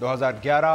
2011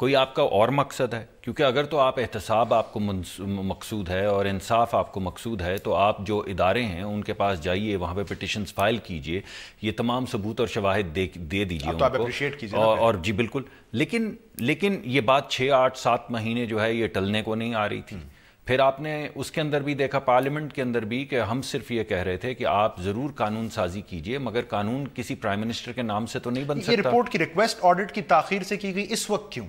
کوئی آپ کا اور مقصد ہے؟ کیونکہ اگر تو آپ احتساب آپ کو مقصود ہے اور انصاف آپ کو مقصود ہے تو آپ جو ادارے ہیں ان کے پاس جائیے، وہاں پہ پٹیشنز فائل کیجئے، یہ تمام ثبوت اور شواہد دے دیجئے ان کو، اور جی بالکل. لیکن یہ بات 6 8 7 مہینے جو ہے یہ ٹلنے کو نہیں آ رہی تھی. پھر آپ نے اس کے اندر بھی دیکھا، پارلیمنٹ کے اندر بھی، کہ ہم صرف یہ کہہ رہے تھے کہ آپ ضرور قانون سازی کیجئے، مگر قانون کسی پرائم منسٹر کے نام سے تو نہیں بن سکتا. یہ رپورٹ کی ریکویسٹ آڈٹ کی تاخیر سے کی گئی اس وقت کیوں؟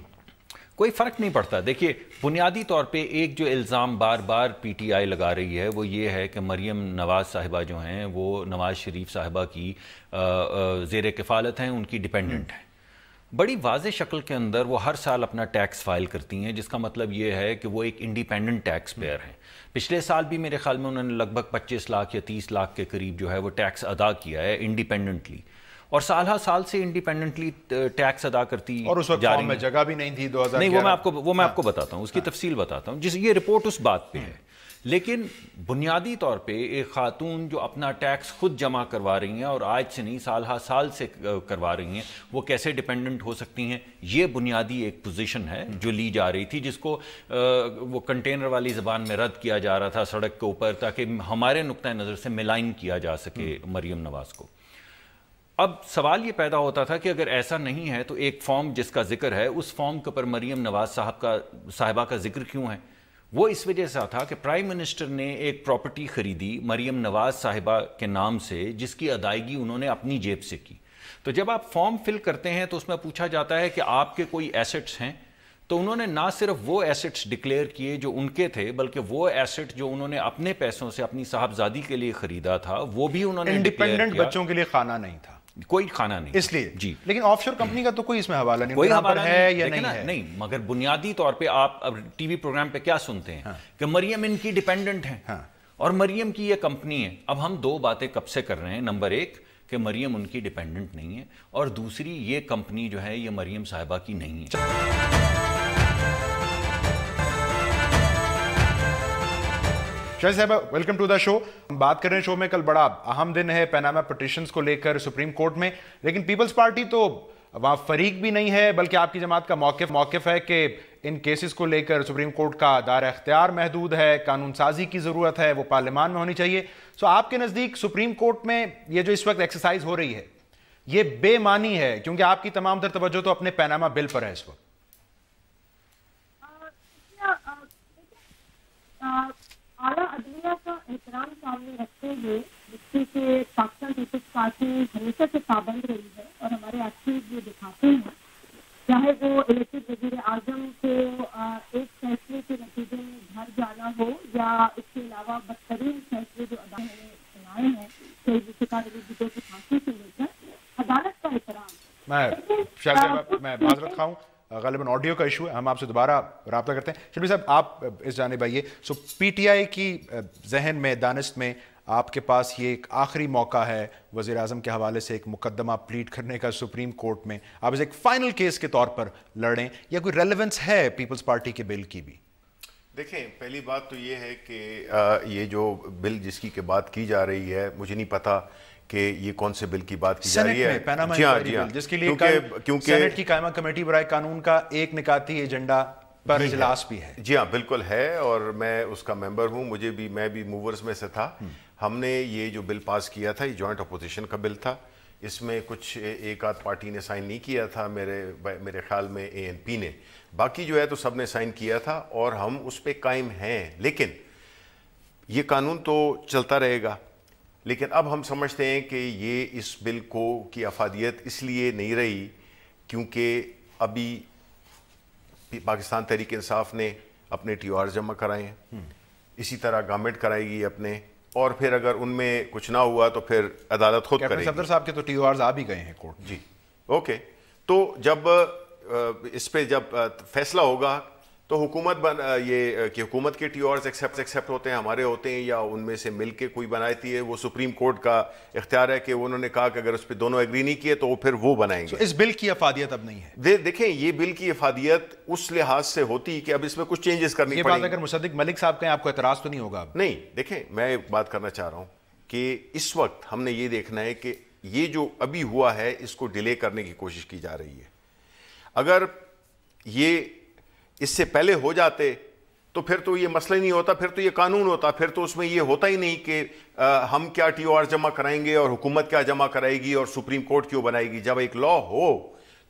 کوئی فرق نہیں پڑتا. دیکھیے بنیادی طور پہ ایک جو الزام بار بار پی ٹی آئی لگا رہی ہے وہ یہ ہے کہ مریم نواز صاحبہ جو ہیں وہ نواز شریف صاحبہ کی زیر کفالت ہیں، ان کی ڈیپینڈنٹ ہیں. بڑی واضح شکل کے اندر وہ ہر سال اپنا ٹیکس فائل کرتی ہیں، جس کا مطلب یہ ہے کہ وہ ایک انڈیپینڈنٹ ٹیکس پیئر ہیں. پچھلے سال بھی میرے خیال میں انہوں نے لگ بھگ 25 لاکھ یا 30 لاکھ کے قریب جو ہے وہ ٹیکس ادا کیا ہے انڈیپینڈنٹلی، اور سال ہر سال سے انڈیپینڈنٹلی ٹیکس ادا کرتی. اور اس وقت فارم میں جگہ بھی نہیں تھی 2011. نہیں، وہ میں آپ کو بتاتا ہوں، اس کی تفصیل بتاتا ہوں. یہ رپورٹ اس بات پہ ہے. لیکن بنیادی طور پہ ایک خاتون جو اپنا ٹیکس خود جمع کروا رہی ہیں اور آج سے نہیں سال ہر سال سے کروا رہی ہیں، وہ کیسے ڈیپینڈنٹ ہو سکتی ہیں؟ یہ بنیادی ایک پوزیشن ہے جو لی جا رہی تھی، جس کو وہ کنٹینر والی زبان میں رد کیا جا رہا تھا سڑک کے اوپر، تاکہ ہمارے نقطہ نظر سے ملائن کیا جا سکے مریم نواز کو. اب سوال یہ پیدا ہوتا تھا کہ اگر ایسا نہیں ہے تو ایک فارم جس کا ذکر ہے، اس فارم کے اوپر مریم نواز صاحبہ کا ذکر کیوں ہے؟ وہ اس وجہ سے تھا کہ پرائم منسٹر نے ایک پراپرٹی خریدی مریم نواز صاحبہ کے نام سے، جس کی ادائیگی انہوں نے اپنی جیب سے کی. تو جب آپ فارم فل کرتے ہیں تو اس میں پوچھا جاتا ہے کہ آپ کے کوئی ایسٹس ہیں، تو انہوں نے نہ صرف وہ ایسٹس ڈکلیئر کیے جو ان کے تھے، بلکہ وہ ایسٹ جو انہوں نے اپنے پیسوں سے اپنی صاحبزادی کے لیے خریدا تھا وہ بھی انہوں نے انڈیپینڈنٹ بچوں کے لیے خانہ نہیں تھا، کوئی کھانا نہیں اس لیے. جی، لیکن آف شور کمپنی کا تو کوئی اس میں حوالہ نہیں، کوئی حوالہ ہے یا نہیں ہے. نہیں، مگر بنیادی طور پہ آپ اب ٹی وی پروگرام پہ کیا سنتے ہیں کہ مریم ان کی ڈیپینڈنٹ ہیں اور مریم کی یہ کمپنی ہے. اب ہم دو باتیں کب سے کر رہے ہیں. نمبر ایک کہ مریم ان کی ڈیپینڈنٹ نہیں ہے، اور دوسری یہ کمپنی جو ہے یہ مریم صاحبہ کی نہیں ہے. شاہد صاحبہ ویلکم ٹو دا شو. ہم بات کر رہے ہیں شو میں، کل بڑا اہم دن ہے پیناما پٹیشنز کو لے کر سپریم کورٹ میں، لیکن پیپلز پارٹی تو وہاں فریق بھی نہیں ہے، بلکہ آپ کی جماعت کا موقف ہے کہ ان کیسز کو لے کر سپریم کورٹ کا دائرہ اختیار محدود ہے، قانون سازی کی ضرورت ہے، وہ پارلیمان میں ہونی چاہیے. سو آپ کے نزدیک سپریم کورٹ میں یہ جو اس وقت ایکسرسائز ہو رہی ہے یہ بے معنی ہے، کیونکہ آپ کی تمام تر توجہ تو اپنے پیناما بل پر ہے اس وقت. اعلیٰ عدلیہ کا احترام سامنے رکھتے ہوئے، جس کی کہ پاکستان پیپلز پارٹی ہمیشہ سے پابند رہی ہے، اور ہمارے ایکٹیویسٹ یہ دکھاتے ہیں، چاہے وہ الیکٹڈ وزیر اعظم کو ایک فیصلے کے نتیجے میں گھر جانا ہو، یا اس کے علاوہ بدترین فیصلے جو عدالت نے سنائے ہیں، شہید ذوالفقار علی بھٹو کی پھانسی سے لے کر عدالت کا احترام. میں معذرت خواہوں، غالباً آڈیو کا ایشو ہے، ہم آپ سے دوبارہ رابطہ کرتے ہیں. شبیر صاحب آپ اس جانب آئیے. سو پی ٹی آئی کی ذہن میں، دانست میں، آپ کے پاس یہ ایک آخری موقع ہے وزیر اعظم کے حوالے سے ایک مقدمہ پلیٹ کرنے کا سپریم کورٹ میں، آپ اسے ایک فائنل کیس کے طور پر لڑیں، یا کوئی ریلیونس ہے پیپلز پارٹی کے بل کی بھی؟ دیکھیں، پہلی بات تو یہ ہے کہ یہ جو بل جس کی بات کی جا رہی ہے، مجھے نہیں پتا کہ یہ کون سے بل کی بات کی جا رہی ہے. جی ہاں، جس کے لیے سینٹ کی قائمہ کمیٹی برائے قانون کا ایک نکاتی ایجنڈا پر اجلاس بھی ہے. جی ہاں بالکل ہے، اور میں اس کا ممبر ہوں، میں بھی موورز میں سے تھا. ہم نے یہ جو بل پاس کیا تھا یہ جوائنٹ اپوزیشن کا بل تھا. اس میں کچھ ایک آدھ پارٹی نے سائن نہیں کیا تھا، میرے خیال میں اے این پی نے، باقی جو ہے تو سب نے سائن کیا تھا، اور ہم اس پہ قائم ہیں. لیکن یہ قانون تو چلتا رہے گا. لیکن اب ہم سمجھتے ہیں کہ یہ اس بل کی افادیت اس لیے نہیں رہی کیونکہ ابھی پاکستان تحریک انصاف نے اپنے ٹی او آر جمع کرائے ہیں، اسی طرح گورنمنٹ کرائے گی اپنے، اور پھر اگر ان میں کچھ نہ ہوا تو پھر عدالت خود کرے گی. صفدر صاحب کے تو ٹی او آرز آ بھی گئے ہیں کورٹ. جی اوکے. تو جب اس پہ جب فیصلہ ہوگا تو حکومت کے ٹی او آرز ایکسیپٹ ہوتے ہیں، ہمارے ہوتے ہیں، یا ان میں سے مل کے کوئی بناتی ہے، وہ سپریم کورٹ کا اختیار ہے کہ انہوں نے کہا کہ اگر اس پہ دونوں ایگری نہیں کیے تو وہ پھر وہ بنائیں گے. اس بل کی افادیت اب نہیں ہے. دیکھیں، یہ بل کی افادیت اس لحاظ سے ہوتی کہ اب اس میں کچھ چینجز کرنی پڑیں. یہ بات اگر مصدق ملک صاحب کہیں آپ کو اعتراض تو نہیں ہوگا؟ نہیں، دیکھیں میں ایک بات کرنا چاہ رہا ہوں کہ اس وقت ہم نے یہ دیکھنا ہے کہ یہ جو ابھی ہوا ہے اس کو ڈیلے کرنے کی کوشش کی جا رہی ہے. اگر یہ اس سے پہلے ہو جاتے تو پھر تو یہ مسئلہ نہیں ہوتا, پھر تو یہ قانون ہوتا, پھر تو اس میں یہ ہوتا ہی نہیں کہ ہم کیا ٹی او آر جمع کرائیں گے اور حکومت کیا جمع کرائے گی اور سپریم کورٹ کیوں بنائے گی. جب ایک لا ہو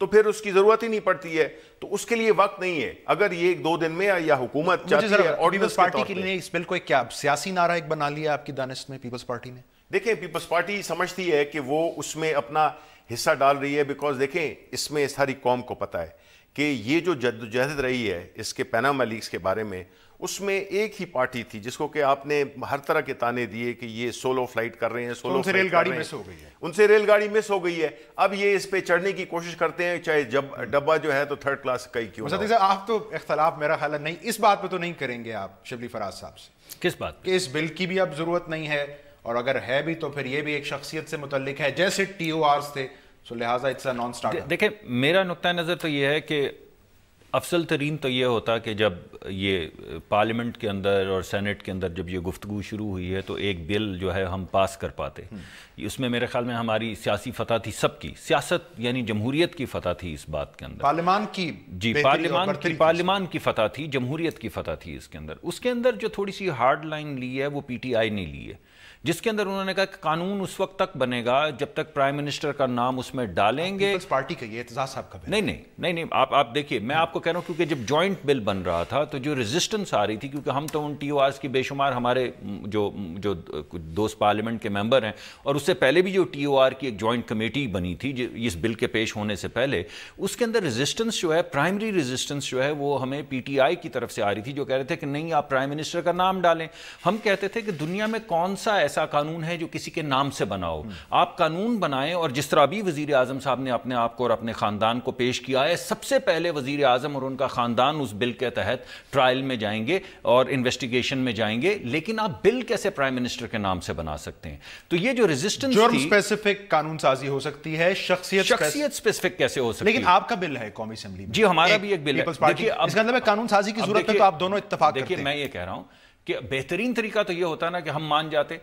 تو پھر اس کی ضرورت ہی نہیں پڑتی ہے, تو اس کے لیے وقت نہیں ہے. اگر یہ 1-2 دن میں یا حکومت چاہتی ہے پیپلز پارٹی کے لیے اس بل کو کیا سیاسی نعرہ ایک بنا لیا آپ کی دانست میں پیپلز پارٹی نے؟ دیکھیں پیپلز پارٹی سمجھتی ہے کہ وہ اس میں اپنا حصہ ڈال رہی ہے, بیکاز دیکھیں اس میں ساری قوم کو پتہ ہے کہ یہ جو جدوجہد رہی ہے اس کے پیناما لیکس کے بارے میں, اس میں ایک ہی پارٹی تھی جس کو کہ آپ نے ہر طرح کے تانے دیے کہ یہ سولو فلائٹ کر رہے ہیں, سولو فلائٹ ریل گاڑی مس ہو گئی ہے, ان سے ریل گاڑی مس ہو گئی ہے. اب یہ اس پہ چڑھنے کی کوشش کرتے ہیں, چاہے جب ڈبہ جو ہے تو 3rd کلاس کا ہی کیوں. آپ تو اختلاف میرا خیال ہے نہیں اس بات پہ تو نہیں کریں گے آپ شبلی فراز صاحب سے, کس بات کہ اس بل کی بھی اب ضرورت نہیں ہے, اور اگر ہے بھی تو پھر یہ بھی ایک شخصیت سے متعلق ہے جیسے ٹی او آرز تھے, سو لہٰذا اٹس اے نان اسٹارٹر. دیکھیں میرا نقطہ نظر تو یہ ہے کہ افضل ترین تو یہ ہوتا کہ جب یہ پارلیمنٹ کے اندر اور سینٹ کے اندر جب یہ گفتگو شروع ہوئی ہے تو ایک بل جو ہے ہم پاس کر پاتے. اس میں میرے خیال میں ہماری سیاسی فتح تھی, سب کی سیاست یعنی جمہوریت کی فتح تھی اس بات کے اندر, پارلیمان کی, جی پارلیمان کی فتح تھی, جمہوریت کی فتح تھی اس کے اندر. اس کے اندر جو تھوڑی سی ہارڈ لائن لی ہے وہ پی ٹی آئی نے لی ہے, جس کے اندر انہوں نے کہا کہ قانون اس وقت تک بنے گا جب تک پرائم منسٹر کا نام اس میں ڈالیں گے. پیپلز پارٹی کا یہ اعتزاز صاحب کا نہیں آپ دیکھیے, میں آپ کو کہہ رہا ہوں کیونکہ جب جوائنٹ بل بن رہا تھا تو جو ریزسٹنس آ رہی تھی, کیونکہ ہم تو ان ٹی او آرز کی بے شمار ہمارے جو دوست پارلیمنٹ کے ممبر ہیں, اور اس سے پہلے بھی جو ٹی او آر کی ایک جوائنٹ کمیٹی بنی تھی اس بل کے پیش ہونے سے پہلے, اس کے اندر ریزسٹنس جو ہے, پرائمری ریزسٹنس جو ہے وہ ہمیں پی ٹی آئی کی طرف سے آ رہی تھی, جو کہہ رہے تھے کہ نہیں آپ پرائم منسٹر کا نام ڈالیں. ہم کہتے تھے کہ دنیا میں کون سا ایسا قانون ہے جو کسی کے نام سے بناؤ, آپ قانون بنائیں. اور جس طرح بھی وزیر اعظم صاحب نے اپنے آپ کو اور اپنے خاندان کو پیش کیا ہے, سب سے پہلے وزیر اعظم اور ان کا خاندان اس بل کے تحت ٹرائل میں جائیں گے اور انویسٹیگیشن میں جائیں گے, لیکن آپ بل کیسے پرائم منسٹر کے نام سے بنا سکتے ہیں؟ تو یہ جو ریزسٹنس جرم اسپیسیفک قانون سازی ہو سکتی ہے, شخصیت اسپیسیفک کیسے ہو سکتی ہے؟ لیکن آپ کا بل ہے قومی اسمبلی میں, جی ہمارا بھی ایک بل ہے. اس کا مطلب قانون سازی کی ضرورت ہے تو آپ دونوں اتفاق کرتے ہیں. دیکھیے میں یہ کہہ رہا ہوں کہ بہترین طریقہ تو یہ ہوتا نا کہ ہم مان جاتے.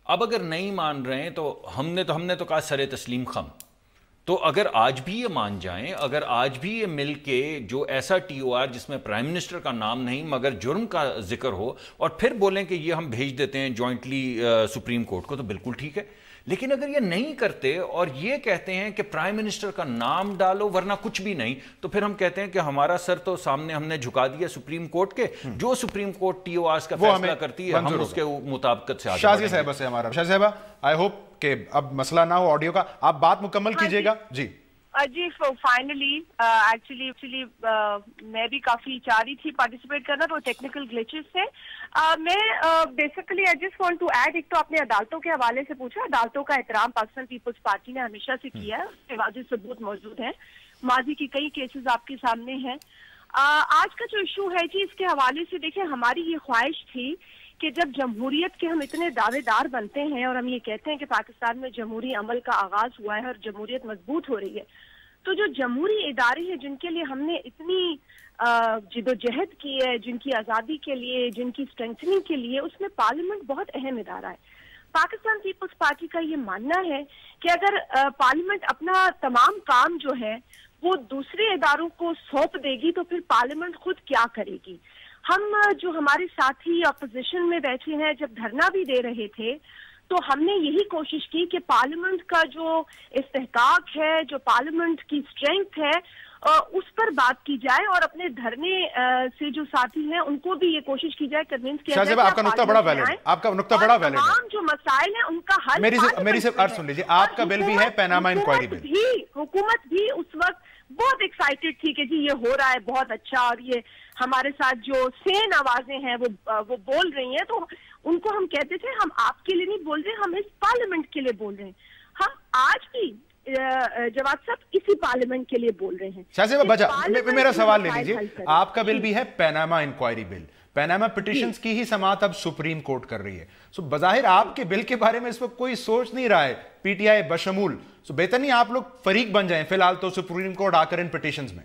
اب اگر نہیں مان رہے ہیں تو ہم نے تو کہا سر تسلیم خم. تو اگر آج بھی یہ مان جائیں, اگر آج بھی یہ مل کے جو ایسا ٹی او آر جس میں پرائم منسٹر کا نام نہیں مگر جرم کا ذکر ہو, اور پھر بولیں کہ یہ ہم بھیج دیتے ہیں جوائنٹلی سپریم کورٹ کو, تو بالکل ٹھیک ہے. لیکن اگر یہ نہیں کرتے اور یہ کہتے ہیں کہ پرائم منسٹر کا نام ڈالو ورنہ کچھ بھی نہیں, تو پھر ہم کہتے ہیں کہ ہمارا سر تو سامنے ہم نے جھکا دیا سپریم کورٹ کے, جو سپریم کورٹ ٹی او آرز کا فیصلہ کرتی ہے ہم اس کے مطابقت سے آگے شازیہ صاحبہ سے ہمارا. شازیہ صاحبہ آئی ہوپ کہ اب مسئلہ نہ ہو آڈیو کا, آپ بات مکمل کیجئے گا. جی جی فائنلی ایکچولی میں بھی کافی چاہ رہی تھی پارٹیسپیٹ کرنا, تو ٹیکنیکل گلیچز سے میں basically I just want to add, ایک تو آپ نے عدالتوں کے حوالے سے پوچھا, عدالتوں کا احترام پاکستان پیپلز پارٹی نے ہمیشہ سے کیا ہے, اس کے واضح ثبوت موجود ہیں, ماضی کی کئی کیسز آپ کے سامنے ہیں. آج کا جو ایشو ہے جی اس کے حوالے سے دیکھیں, ہماری یہ خواہش تھی کہ جب جمہوریت کے ہم اتنے دعوے دار بنتے ہیں اور ہم یہ کہتے ہیں کہ پاکستان میں جمہوری عمل کا آغاز ہوا ہے اور جمہوریت مضبوط ہو رہی ہے, تو جو جمہوری ادارے ہیں جن کے لیے ہم نے اتنی جدوجہد کی ہے, جن کی آزادی کے لیے, جن کی اسٹرینتھننگ کے لیے, اس میں پارلیمنٹ بہت اہم ادارہ ہے. پاکستان پیپلز پارٹی کا یہ ماننا ہے کہ اگر پارلیمنٹ اپنا تمام کام جو ہے وہ دوسرے اداروں کو سونپ دے گی تو پھر پارلیمنٹ خود کیا کرے گی. ہم جو ہمارے ساتھی اپوزیشن میں بیٹھے ہیں جب دھرنا بھی دے رہے تھے تو ہم نے یہی کوشش کی کہ پارلیمنٹ کا جو استحقاق ہے, جو پارلیمنٹ کی اسٹرینتھ ہے, اس پر بات کی جائے اور اپنے دھرنے سے جو ساتھی ہیں ان کو بھی یہ کوشش کی جائے کنونس کیا جائے. آپ کا نقطہ بڑا ویلڈ ہے, آپ کا نقطہ بڑا ویلڈ ہے. تمام جو مسائل ہیں ان کا حل میری سے عرض سن لیجیے, آپ کا بل بھی ہے پیناما انکوائری بل. حکومت بھی اس وقت بہت ایکسائٹیڈ تھی کہ جی یہ ہو رہا ہے بہت اچھا, اور یہ ہمارے ساتھ جو سین آوازیں ہیں وہ بول رہی ہیں, تو ان کو ہم کہتے تھے ہم آپ کے لیے نہیں بول رہے, ہم اس پارلیمنٹ کے لیے بول رہے ہیں. ہم آج بھی جواد صاحب اسی پارلیمنٹ کے لیے بول رہے ہیں. شاہ صاحب بجا میرا سوال لے لیجیے, آپ کا بل بھی ہے پیناما انکوائری بل, پیناما پٹیشنز کی ہی سماعت اب سپریم کورٹ کر رہی ہے. سو بظاہر آپ کے بل کے بارے میں اس وقت کوئی سوچ نہیں رہا ہے, پی ٹی آئی بشمول. سو بہتر نہیں آپ لوگ فریق بن جائیں فی الحال تو سپریم کورٹ آ کر ان پٹیشنز میں.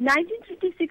1956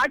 8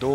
2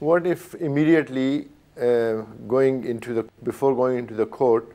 What if immediately before going into the court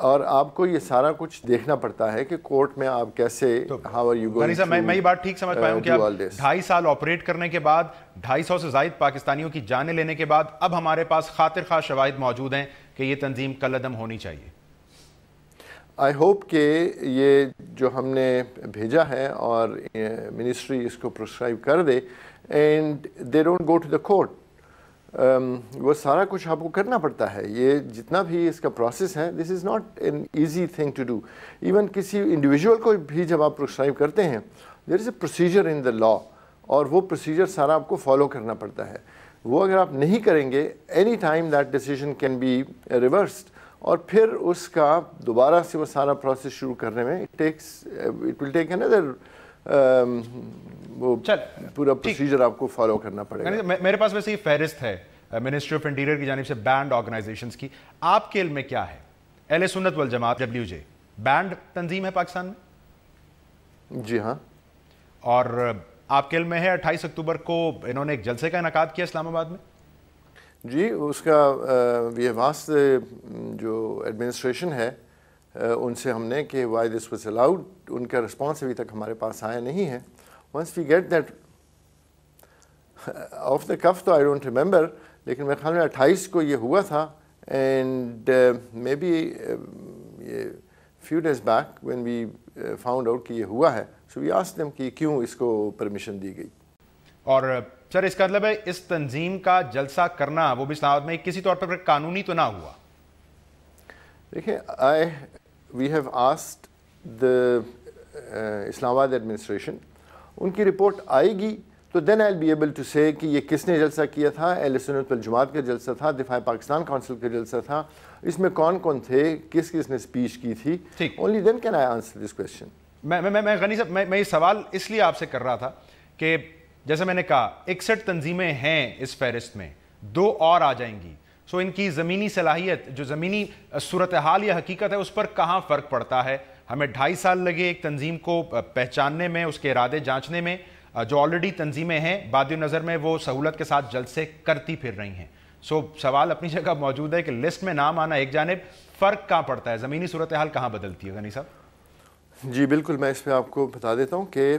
اور آپ کو یہ سارا کچھ دیکھنا پڑتا ہے کہ کورٹ میں آپ کیسے ہاؤ آر یو گوئنگ. میں یہ بات ٹھیک سمجھ پایا ہوں کہ اب 2.5 سال آپریٹ کرنے کے بعد 250 سے زائد پاکستانیوں کی جانیں لینے کے بعد اب ہمارے پاس خاطر خواہ شواہد موجود ہیں کہ یہ تنظیم کالعدم ہونی چاہیے. آئی ہوپ کہ یہ جو ہم نے بھیجا ہے اور منسٹری اس کو پرسکرائب کر دے and they don't go to the court. وہ سارا کچھ آپ کو کرنا پڑتا ہے. یہ جتنا بھی اس کا پروسیس ہے, this is not an easy thing to do. Even کسی انڈیویجول کو بھی جب آپ پرسکرائب کرتے ہیں, there is a procedure in دا لا, اور وہ پروسیجر سارا آپ کو فالو کرنا پڑتا ہے. وہ اگر آپ نہیں کریں گے, any time that decision can be reversed, اور پھر اس کا دوبارہ سے وہ سارا پروسیس شروع کرنے میں اٹ ول ٹیک another وہ پورا پروسیجر آپ کو فالو کرنا پڑے گا. میرے پاس ویسے یہ فہرست ہے منسٹری آف انٹیریئر کی جانب سے بینڈ آرگنائزیشنز کی. آپ کے علم میں کیا ہے اہل سنت والجماعت WJ بینڈ تنظیم ہے پاکستان میں؟ جی ہاں. اور آپ کے علم میں ہے 28 اکتوبر کو انہوں نے ایک جلسے کا انعقاد کیا اسلام آباد میں؟ جی, اس کا وی ہیو آسکڈ جو ایڈمنسٹریشن ہے ان سے ہم نے کہ وائی دس واز الاؤڈ. ان کا رسپانس ابھی تک ہمارے پاس آیا نہیں ہے. Once we get that off the cuff تو آئی ڈونٹ ریمبر, لیکن میرے خیال میں 28 کو یہ ہوا تھا. اینڈ مے بی یہ few days back when we found out کہ یہ ہوا ہے, سو وی آسکڈ دیم کہ کیوں اس کو پرمیشن دی گئی. اور سر اس کا مطلب ہے اس تنظیم کا جلسہ کرنا وہ بھی اسلام آباد میں کسی طور پر قانونی تو نہ ہوا؟ دیکھیں, وی ہیو آسکڈ دا اسلام آباد ایڈمنسٹریشن, ان کی رپورٹ آئے گی تو دین آئی ول بی ایبل ٹو سے کہ یہ کس نے جلسہ کیا تھا. اہل سنت والجماعت کا جلسہ تھا, دفاع پاکستان کونسل کا جلسہ تھا, اس میں کون کون تھے, کس کس نے اسپیچ کی تھی. Only then can I answer this question. میں غنی صاحب میں یہ سوال اس لیے آپ سے کر رہا تھا کہ جیسے میں نے کہا 61 تنظیمیں ہیں اس فہرست میں, 2 اور آ جائیں گی. سو ان کی زمینی صلاحیت, جو زمینی صورتحال یا حقیقت ہے, اس پر کہاں فرق پڑتا ہے؟ ہمیں 2.5 سال لگے ایک تنظیم کو پہچاننے میں, اس کے ارادے جانچنے میں. جو آلریڈی تنظیمیں ہیں بادی نظر میں وہ سہولت کے ساتھ جلسے کرتی پھر رہی ہیں. سو سوال اپنی جگہ موجود ہے کہ لسٹ میں نام آنا ایک جانب, فرق کہاں پڑتا ہے, زمینی صورتحال کہاں بدلتی ہے؟ غنی صاحب جی بالکل, میں اس پہ آپ کو بتا دیتا ہوں کہ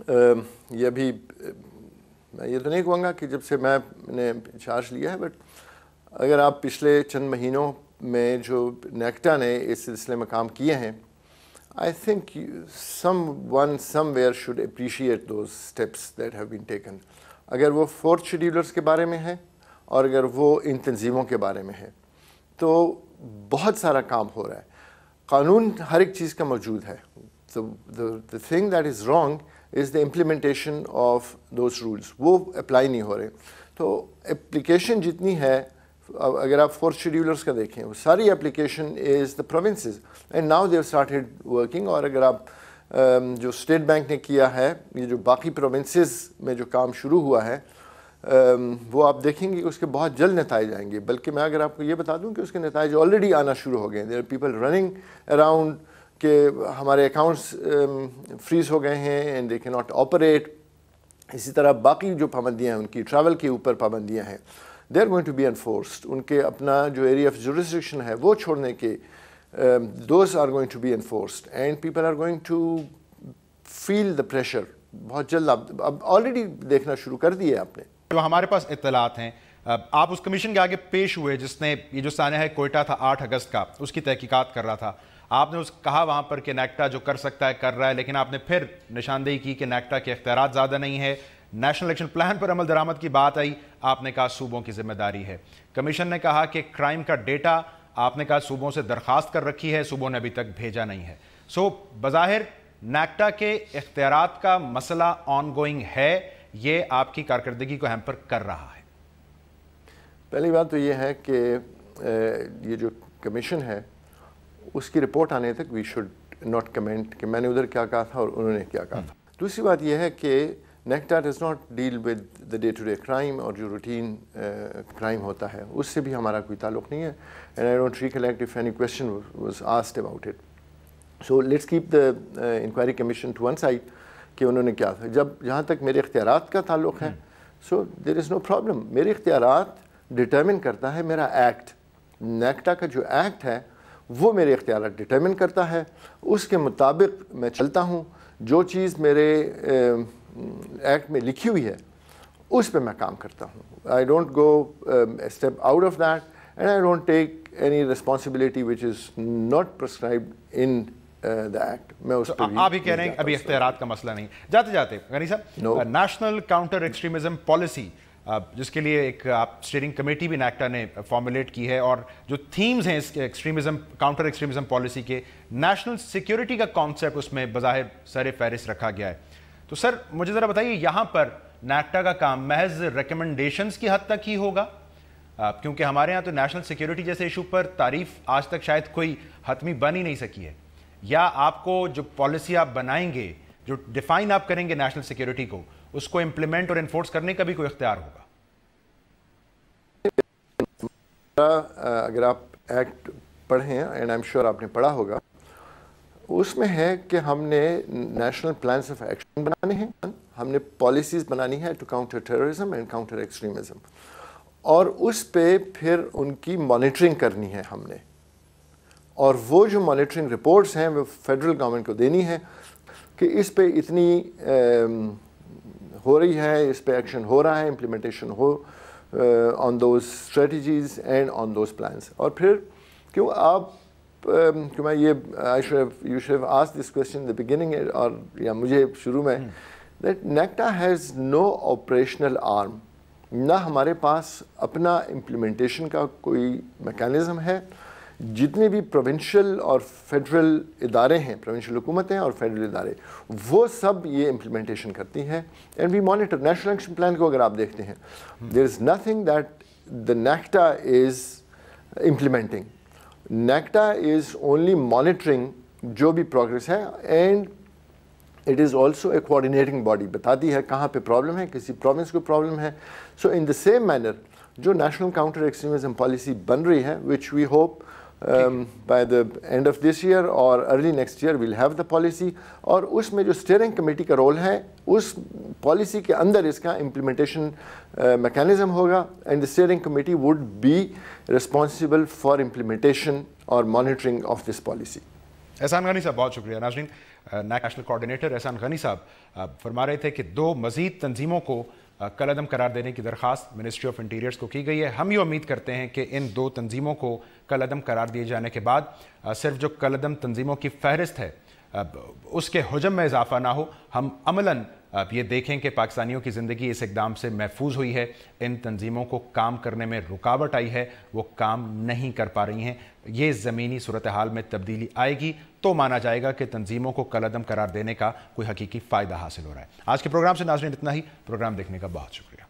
یہ ابھی میں یہ تو نہیں کہوں گا کہ جب سے میں نے چارج لیا ہے, بٹ اگر آپ پچھلے چند مہینوں میں جو نیکٹا نے اس سلسلے میں کام کیے ہیں, I think someone somewhere should appreciate those steps that have been taken. اگر وہ 4th schedulers کے بارے میں ہے اور اگر وہ ان تنظیموں کے بارے میں ہے تو بہت سارا کام ہو رہا ہے. قانون ہر ایک چیز کا موجود ہے. The thing that is wrong is the implementation of those rules. وہ اپلائی نہیں ہو رہے. تو اپلیکیشن جتنی ہے, اگر آپ 4th schedulers کا دیکھیں, وہ ساری application is the provinces and now they have started working. اور اگر آپ جو اسٹیٹ بینک نے کیا ہے, یہ جو باقی پروونسز میں جو کام شروع ہوا ہے, وہ آپ دیکھیں گے کہ اس کے بہت جلد نتائج آئیں گے. بلکہ میں اگر آپ کو یہ بتا دوں کہ اس کے نتائج آلریڈی آنا شروع ہو گئے ہیں. There are people running around کہ ہمارے اکاؤنٹس فریز ہو گئے ہیں اینڈ دے کی ناٹ آپریٹ. اسی طرح باقی جو پابندیاں ہیں, ان کی ٹریول کے اوپر پابندیاں ہیں, they are going to be enforced. ان کے اپنا جو ایریا آف jurisdiction ہے وہ چھوڑنے کے, those are going to be enforced and people are going to feel the pressure. بہت جلد اب آلریڈی دیکھنا شروع کر دیا ہے آپ نے. جو ہمارے پاس اطلاعات ہیں, آپ اس کمیشن کے آگے پیش ہوئے جس نے یہ جو سانحہ ہے کوئٹہ تھا 8 اگست کا, اس کی تحقیقات کر رہا تھا. آپ نے کہا وہاں پر کہ نیکٹا جو کر سکتا ہے کر رہا ہے, لیکن آپ نے پھر نشاندہی کی کہ نیکٹا کے اختیارات زیادہ نہیں ہے. نیشنل الیکشن پلان پر عمل درآمد کی بات آئی, آپ نے کہا صوبوں کی ذمہ داری ہے. کمیشن نے کہا کہ کرائم کا ڈیٹا آپ نے کہا صوبوں سے درخواست کر رکھی ہے, صوبوں نے ابھی تک بھیجا نہیں ہے. سو بظاہر نیکٹا کے اختیارات کا مسئلہ آن گوئنگ ہے, یہ آپ کی کارکردگی کو ہیمپر کر رہا ہے. پہلی بات تو یہ ہے کہ یہ جو کمیشن ہے اس کی رپورٹ آنے تک وی شوڈ ناٹ کمنٹ کہ میں نے ادھر کیا کہا تھا اور انہوں نے کیا کہا تھا. دوسری بات یہ ہے کہ NACTA does not deal with the day to day crime, اور جو روٹین کرائم ہوتا ہے اس سے بھی ہمارا کوئی تعلق نہیں ہے. And I don't recollect if any question was asked about it. So let's keep the inquiry commission to one side کہ انہوں نے کیا تھا. جہاں تک میرے اختیارات کا تعلق ہے, سو دیر از نو پرابلم. میرے اختیارات ڈٹرمن کرتا ہے میرا ایکٹ. نیکٹا کا جو ایکٹ ہے وہ میرے اختیارات ڈٹرمن کرتا ہے، اس کے مطابق میں چلتا ہوں. جو چیز میرے ایکٹ میں لکھی ہوئی ہے اس پہ میں کام کرتا ہوں. I don't go step out of that and I don't take any responsibility which is not prescribed in the act. میں اس پہ آپ ہی کہہ رہے ہیں ابھی اختیارات کا مسئلہ نہیں. جاتے جاتے غنی صاحب، نیشنل کاؤنٹر ایکسٹریمزم پالیسی جس کے لیے ایک آپ اسٹیئرنگ کمیٹی بھی نیکٹا نے فارمولیٹ کی ہے، اور جو تھیمز ہیں اس کے ایکسٹریمزم کاؤنٹر ایکسٹریمزم پالیسی کے، نیشنل سیکیورٹی کا کانسیپٹ اس میں بظاہر سر فہرست رکھا گیا ہے. تو سر مجھے ذرا بتائیے یہاں پر نیکٹا کا کام محض ریکمنڈیشنز کی حد تک ہی ہوگا؟ کیونکہ ہمارے ہاں تو نیشنل سیکیورٹی جیسے ایشو پر تعریف آج تک شاید کوئی حتمی بن ہی نہیں سکی ہے، یا آپ کو جو پالیسی آپ بنائیں گے، جو ڈیفائن آپ کریں گے نیشنل سیکیورٹی کو، اس کو امپلیمنٹ اور انفورس کرنے کا بھی کوئی اختیار ہوگا؟ اگر آپ ایکٹ پڑھیں، اینڈ آئی ایم شیور آپ نے پڑھا ہوگا، اس میں ہے کہ ہم نے نیشنل پلانس آف ایکشن بنانے ہیں، ہم نے پالیسیز بنانی ہے to counter terrorism and counter extremism, اور اس پہ پھر ان کی مانیٹرنگ کرنی ہے ہم نے. اور وہ جو مانیٹرنگ رپورٹس ہیں وہ فیڈرل گورنمنٹ کو دینی ہے کہ اس پہ اتنی ہو رہی ہے، اس پہ ایکشن ہو رہا ہے، امپلیمنٹیشن ہو on those strategies and on those plans. اور پھر کیوں آپ کہ میں یہ you should have asked this question in the beginning, اور یا مجھے شروع میں، that NACTA has no operational arm. نہ ہمارے پاس اپنا امپلیمنٹیشن کا کوئی میکینزم ہے. جتنے بھی پروونشل اور فیڈرل ادارے ہیں، پروونشل حکومتیں اور فیڈرل ادارے، وہ سب یہ امپلیمنٹیشن کرتی ہیں. And we monitor national action plan کو. اگر آپ دیکھتے ہیں، there is nothing that the NACTA is implementing. NACTA is only monitoring جو بھی پروگریس ہے، and it is also a coordinating body, بتاتی ہے کہاں پہ پرابلم ہے، کسی پروونس کو پرابلم ہے. So in the same manner جو نیشنل کاؤنٹر ایکسٹریمزم پالیسی بن رہی ہے، which we hope by the end of this year or early next year we'll have the policy, اور اس میں جو اسٹیئرنگ کمیٹی کا رول ہے، اس پالیسی کے اندر اس کا امپلیمنٹیشن میکینزم ہوگا، and the steering committee would be responsible for implementation or monitoring of this policy. احسان غنی صاحب بہت شکریہ. ناظرین، نیشنل کوآرڈینیٹر احسان غنی صاحب فرما رہے تھے کہ 2 مزید تنظیموں کو کل عدم قرار دینے کی درخواست منسٹری آف انٹیریئرز کو کی گئی ہے. ہم یہ امید کرتے ہیں کہ ان 2 تنظیموں کو کل عدم قرار دیے جانے کے بعد صرف جو کل عدم تنظیموں کی فہرست ہے اس کے حجم میں اضافہ نہ ہو. ہم عملاً یہ دیکھیں کہ پاکستانیوں کی زندگی اس اقدام سے محفوظ ہوئی ہے. ان تنظیموں کو کام کرنے میں رکاوٹ آئی ہے، وہ کام نہیں کر پا رہی ہیں. یہ زمینی صورتحال میں تبدیلی آئے گی تو مانا جائے گا کہ تنظیموں کو کل عدم قرار دینے کا کوئی حقیقی فائدہ حاصل ہو رہا ہے. آج کے پروگرام سے ناظرین اتنا ہی. پروگرام دیکھنے کا بہت شکریہ.